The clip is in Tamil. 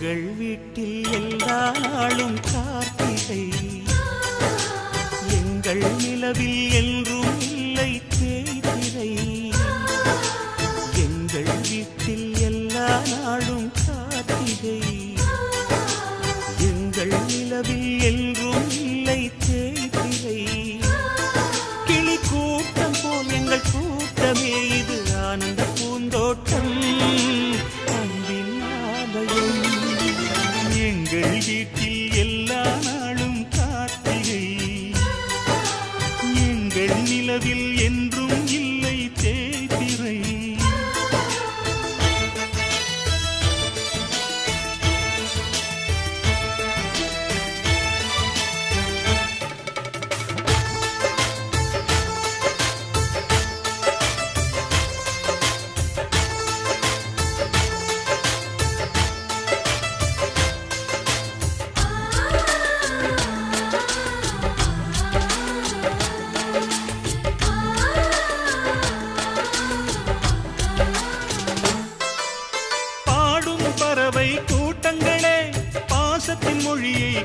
எங்கள் வீட்டில் எல்லா நாளும் கார்த்திகை, எங்கள் நிலவில் என்றும் இல்லை தேய்திரை. எங்கள் வீட்டில் எல்லா நாளும் கார்த்திகை, எங்கள் நிலவில் என்றும் இல்லை தேய்திரை. கிளி கூட்டம் போல் எங்கள் கூட்டமே இது ஆனந்த பூந்தோட்டம், அன்பின் ஆலயம். எங்கள் வீட்டில் எல்லா நாளும் கார்த்திகை, எங்கள் நிலவில் என்றும் இல்லை தேய்திரை. பறவை கூட்டங்களே பாசத்தின் மொழியை